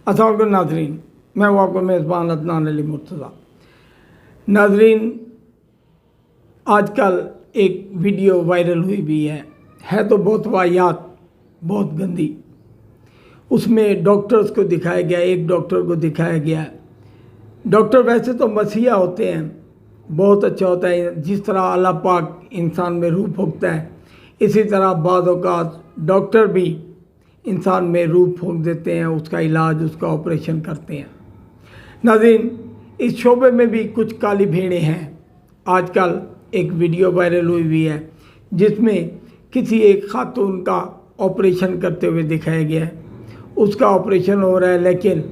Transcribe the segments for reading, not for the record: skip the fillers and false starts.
अस्सलाम वालेकुम नाज़रीन, मैं हूँ आपका मेज़बान अदनान अली मुर्तज़ा। नाज़रीन, आजकल एक वीडियो वायरल हुई भी है तो बहुत वाहियात, बहुत गंदी। उसमें डॉक्टर्स को दिखाया गया, एक डॉक्टर को दिखाया गया। डॉक्टर वैसे तो मसीहा होते हैं, बहुत अच्छा होता है। जिस तरह अल्लाह पाक इंसान में रूह फूंकता है, इसी तरह बाज़ औक़ात डॉक्टर भी इंसान में रूह फूंक देते हैं, उसका इलाज, उसका ऑपरेशन करते हैं। नाज़रीन, इस शोबे में भी कुछ काली भेड़ें हैं। आजकल एक वीडियो वायरल हुई है जिसमें किसी एक खातून का ऑपरेशन करते हुए दिखाया गया है। उसका ऑपरेशन हो रहा है, लेकिन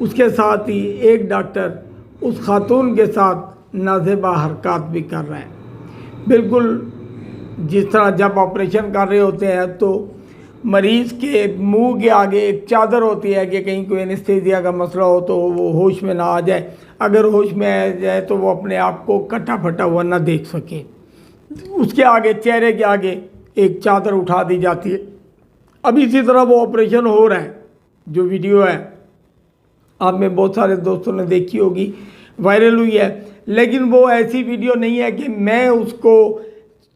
उसके साथ ही एक डॉक्टर उस खातून के साथ नाज़ेबा हरकत भी कर रहा है। बिल्कुल जिस तरह जब ऑपरेशन कर रहे होते हैं तो मरीज़ के मुंह के आगे एक चादर होती है कि कहीं कोई एनेस्थीसिया का मसला हो तो वो होश में ना आ जाए। अगर होश में आ जाए तो वो अपने आप को कटा फटा हुआ ना देख सके। उसके आगे, चेहरे के आगे एक चादर उठा दी जाती है। अब इसी तरह वो ऑपरेशन हो रहा है। जो वीडियो है आप में बहुत सारे दोस्तों ने देखी होगी, वायरल हुई है। लेकिन वो ऐसी वीडियो नहीं है कि मैं उसको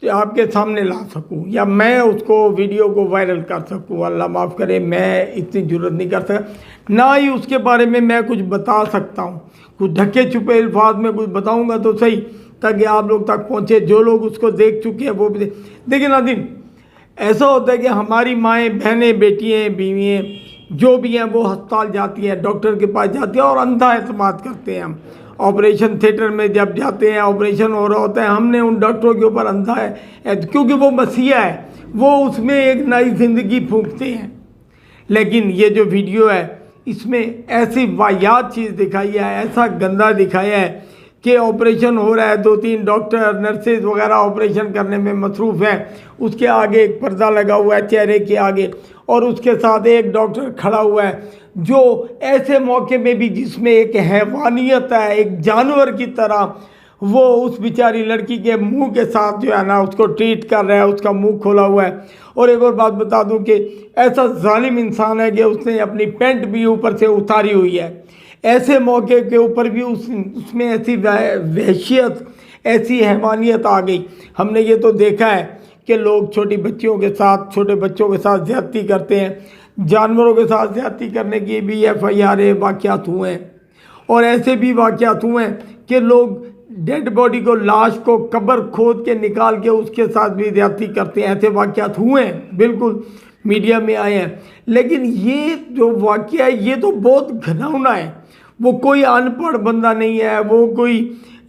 आपके सामने ला सकूं या मैं उसको वीडियो को वायरल कर सकूं। अल्लाह माफ़ करे, मैं इतनी जुर्रत नहीं कर सकता। ना ही उसके बारे में मैं कुछ बता सकता हूं। कुछ ढके छुपे अल्फाज में कुछ बताऊंगा तो सही, ताकि आप लोग तक पहुंचे। जो लोग उसको देख चुके हैं वो भी देखिए। नाज़रीन, ऐसा होता है कि हमारी माएँ, बहनें, बेटियाँ, बीवियाँ जो भी हैं वो अस्पताल जाती हैं, डॉक्टर के पास जाती हैं और अंधा एतमाद करते हैं। हम ऑपरेशन थिएटर में जब जाते हैं, ऑपरेशन हो रहा होता है, हमने उन डॉक्टरों के ऊपर अंधा है क्योंकि वो मसीहा है, वो उसमें एक नई ज़िंदगी फूंकते हैं। लेकिन ये जो वीडियो है इसमें ऐसी वाहियात चीज़ दिखाई है, ऐसा गंदा दिखाया है कि ऑपरेशन हो रहा है, 2-3 डॉक्टर, नर्सेज वगैरह ऑपरेशन करने में मसरूफ़ हैं। उसके आगे एक पर्दा लगा हुआ है चेहरे के आगे, और उसके साथ एक डॉक्टर खड़ा हुआ है जो ऐसे मौके में भी जिसमें एक हैवानियत है, एक जानवर की तरह वो उस बेचारी लड़की के मुंह के साथ जो है ना उसको ट्रीट कर रहा है। उसका मुंह खोला हुआ है। और एक और बात बता दूं कि ऐसा जालिम इंसान है कि उसने अपनी पैंट भी ऊपर से उतारी हुई है। ऐसे मौके के ऊपर भी उसमें ऐसी वहशियत, ऐसी हैवानियत आ गई। हमने ये तो देखा है कि लोग छोटे बच्चों के साथ ज़्यादती करते हैं। जानवरों के साथ ज़्यादती करने की भी FIR वाक़यात हुए हैं। और ऐसे भी वाक़यात हुए हैं कि लोग डेड बॉडी को, लाश को कब्र खोद के निकाल के उसके साथ भी ज़्यादती करते हैं। ऐसे वाक़यात हुए हैं, बिल्कुल मीडिया में आए हैं। लेकिन ये जो वाक़या है ये तो बहुत घिनौना है। वो कोई अनपढ़ बंदा नहीं है, वो कोई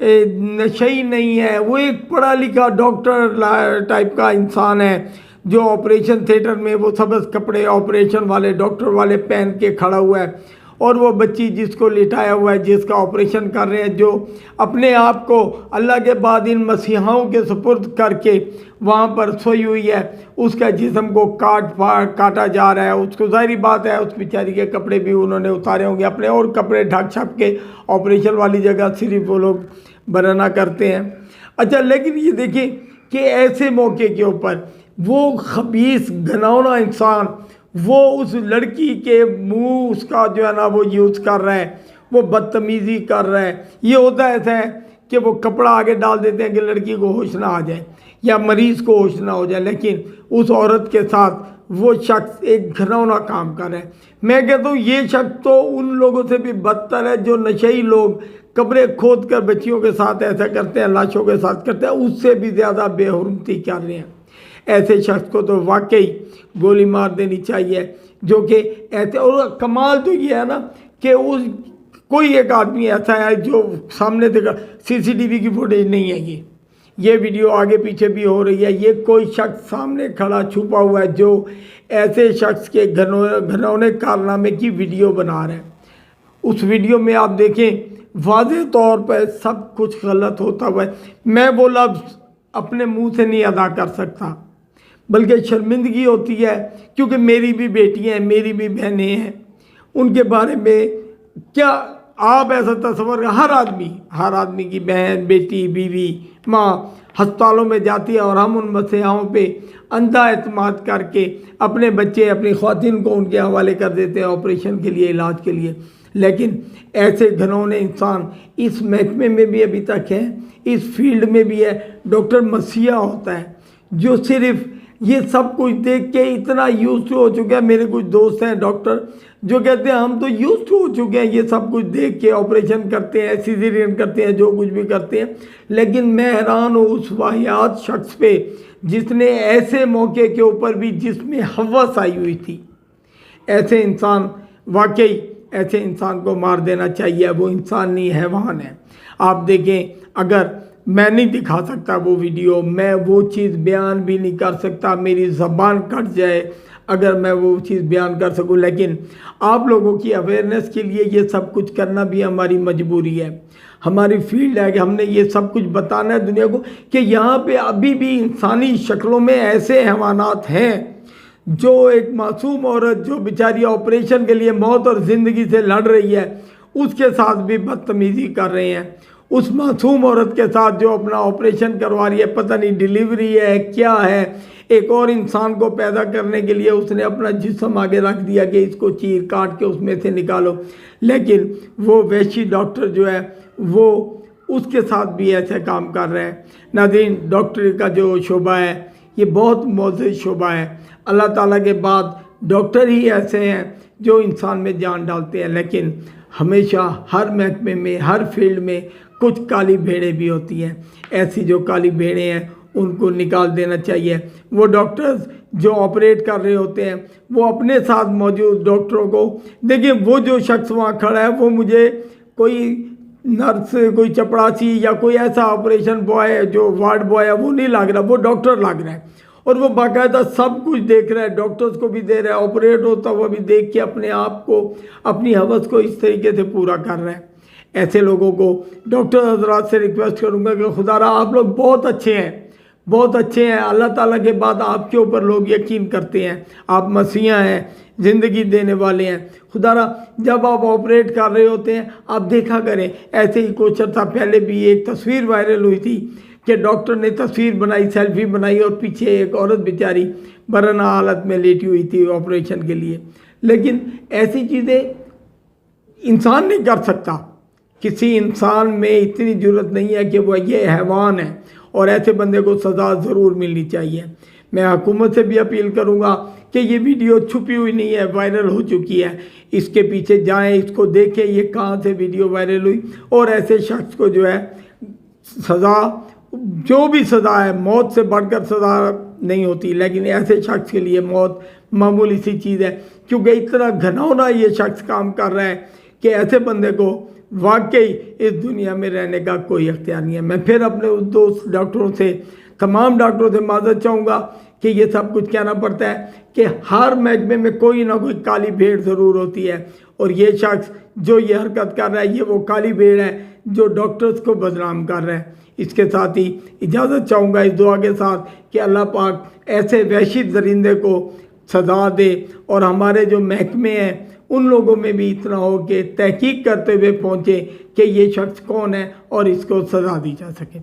नशई नहीं है, वो एक पढ़ा लिखा डॉक्टर टाइप का इंसान है जो ऑपरेशन थिएटर में वो सबस कपड़े ऑपरेशन वाले, डॉक्टर वाले पहन के खड़ा हुआ है। और वो बच्ची जिसको लिटाया हुआ है, जिसका ऑपरेशन कर रहे हैं, जो अपने आप को अल्लाह के बाद इन मसीहाओं के सुपुर्द करके वहाँ पर सोई हुई है, उसका जिस्म को काटा जा रहा है। उसको ज़ाहिरी बात है उस बेचारी के कपड़े भी उन्होंने उतारे होंगे अपने, और कपड़े ढक छप के ऑपरेशन वाली जगह सिर्फ वो लोग बरना करते हैं। अच्छा, लेकिन ये देखिए कि ऐसे मौके के ऊपर वो खबीस घिनौना इंसान वो उस लड़की के मुंह उसका जो है ना वो यूज़ कर रहा है, वो बदतमीज़ी कर रहा है। ये होता ऐसा है कि वो कपड़ा आगे डाल देते हैं कि लड़की को होश ना आ जाए या मरीज़ को होश ना हो जाए, लेकिन उस औरत के साथ वो शख्स एक घिनौना काम कर रहा है। मैं कहता हूँ ये शख्स तो उन लोगों से भी बदतर है जो नशेई लोग कब्रें खोद कर बच्चियों के साथ ऐसा करते हैं, लाशों के साथ करते हैं, उससे भी ज़्यादा बेहुरमती कर रहे हैं। ऐसे शख्स को तो वाकई गोली मार देनी चाहिए जो कि ऐसे। और कमाल तो ये है ना कि उस कोई एक आदमी ऐसा है जो सामने देखा, CCTV की फुटेज नहीं है, ये वीडियो आगे पीछे भी हो रही है। ये कोई शख्स सामने खड़ा छुपा हुआ है जो ऐसे शख्स के घिनौने कारनामे की वीडियो बना रहा है। उस वीडियो में आप देखें वाज़ेह तौर पर सब कुछ गलत होता हुआ है। मैं वो लफ्ज़ अपने मुंह से नहीं अदा कर सकता, बल्कि शर्मिंदगी होती है, क्योंकि मेरी भी बेटियां हैं, मेरी भी बहनें हैं। उनके बारे में क्या आप ऐसा तस्वर, हर आदमी की बहन, बेटी, बीवी, माँ अस्पतालों में जाती है और हम उन मसीहाओं पे अंधा एतमाद करके अपने बच्चे अपनी ख़वातीन को उनके हवाले कर देते हैं ऑपरेशन के लिए, इलाज के लिए। लेकिन ऐसे घिनौने इंसान इस महकमे में भी अभी तक हैं, इस फील्ड में भी है। डॉक्टर मसीहा होता है जो सिर्फ ये सब कुछ देख के इतना यूज्ड हो चुका है। मेरे कुछ दोस्त हैं डॉक्टर जो कहते हैं हम तो यूज्ड हो चुके हैं ये सब कुछ देख के, ऑपरेशन करते हैं, सिजेरियन करते हैं, जो कुछ भी करते हैं। लेकिन मैं हैरान हूँ उस वाहियात शख्स पे जिसने ऐसे मौके के ऊपर भी जिसमें हवस आई हुई थी। ऐसे इंसान, वाकई ऐसे इंसान को मार देना चाहिए। वो इंसान नहीं, हैवान है। आप देखें, अगर मैं नहीं दिखा सकता वो वीडियो, मैं वो चीज़ बयान भी नहीं कर सकता, मेरी ज़बान कट जाए अगर मैं वो चीज़ बयान कर सकूं। लेकिन आप लोगों की अवेयरनेस के लिए ये सब कुछ करना भी हमारी मजबूरी है, हमारी फील्ड है कि हमने ये सब कुछ बताना है दुनिया को कि यहाँ पे अभी भी इंसानी शक्लों में ऐसे हैवानात हैं जो एक मासूम औरत जो बेचारी ऑपरेशन के लिए मौत और ज़िंदगी से लड़ रही है उसके साथ भी बदतमीज़ी कर रहे हैं। उस मासूम औरत के साथ जो अपना ऑपरेशन करवा रही है, पता नहीं डिलीवरी है क्या है, एक और इंसान को पैदा करने के लिए उसने अपना जिस्म आगे रख दिया कि इसको चीर काट के उसमें से निकालो। लेकिन वो वैशी डॉक्टर जो है वो उसके साथ भी ऐसे काम कर रहे हैं। नाज़रीन, डॉक्टरी का जो शोबा है ये बहुत मोअज़्ज़ज़ शोबा है। अल्लाह ताला के बाद डॉक्टर ही ऐसे हैं जो इंसान में जान डालते हैं। लेकिन हमेशा हर महकमे में, हर फील्ड में कुछ काली भेड़ें भी होती हैं। ऐसी जो काली भेड़ें हैं उनको निकाल देना चाहिए। वो डॉक्टर्स जो ऑपरेट कर रहे होते हैं वो अपने साथ मौजूद डॉक्टरों को देखिए, वो जो शख्स वहाँ खड़ा है वो मुझे कोई नर्स, कोई चपड़ासी या कोई ऐसा ऑपरेशन बॉय जो वार्ड बॉय है वो नहीं लग रहा, वो डॉक्टर लग रहा है। और वो बाकायदा सब कुछ देख रहा है, डॉक्टर्स को भी दे रहा है, ऑपरेट होता हुआ भी देख के अपने आप को, अपनी हवस को इस तरीके से पूरा कर रहा है। ऐसे लोगों को डॉक्टर हजरात से रिक्वेस्ट करूंगा कि खुदारा आप लोग बहुत अच्छे हैं, बहुत अच्छे हैं। अल्लाह ताला के बाद आपके ऊपर लोग यकीन करते हैं, आप मसीहा हैं, ज़िंदगी देने वाले हैं। खुदारा जब आप ऑपरेट कर रहे होते हैं आप देखा करें। ऐसे ही कुछ अर्सा पहले भी एक तस्वीर वायरल हुई थी कि डॉक्टर ने तस्वीर बनाई, सेल्फी बनाई और पीछे एक औरत बेचारी बरना हालत में लेटी हुई थी ऑपरेशन के लिए। लेकिन ऐसी चीज़ें इंसान नहीं कर सकता। किसी इंसान में इतनी ज़रूरत नहीं है कि वह ये हैवान है, और ऐसे बंदे को सज़ा ज़रूर मिलनी चाहिए। मैं हुकूमत से भी अपील करूँगा कि ये वीडियो छुपी हुई नहीं है, वायरल हो चुकी है। इसके पीछे जाएं, इसको देखें ये कहाँ से वीडियो वायरल हुई, और ऐसे शख्स को जो है सज़ा, जो भी सज़ा है, मौत से बढ़कर सज़ा नहीं होती, लेकिन ऐसे शख्स के लिए मौत मामूली सी चीज़ है। क्योंकि इतना घिनौना ये शख्स काम कर रहा है कि ऐसे बंदे को वाकई इस दुनिया में रहने का कोई अख्तियार नहीं है। मैं फिर अपने उस दोस्त डॉक्टरों से, तमाम डॉक्टरों से माज़रत चाहूँगा कि ये सब कुछ कहना पड़ता है कि हर महकमे में कोई ना कोई काली भेड़ ज़रूर होती है, और ये शख्स जो ये हरकत कर रहा है ये वो काली भेड़ है जो डॉक्टर्स को बदनाम कर रहा है। इसके साथ ही इजाज़त चाहूँगा इस दुआ के साथ कि अल्लाह पाक ऐसे वहशी दरिंदे को सज़ा दे, और हमारे जो महकमे हैं उन लोगों में भी इतना हो कि तहकीक करते हुए पहुँचे कि ये शख्स कौन है और इसको सज़ा दी जा सके।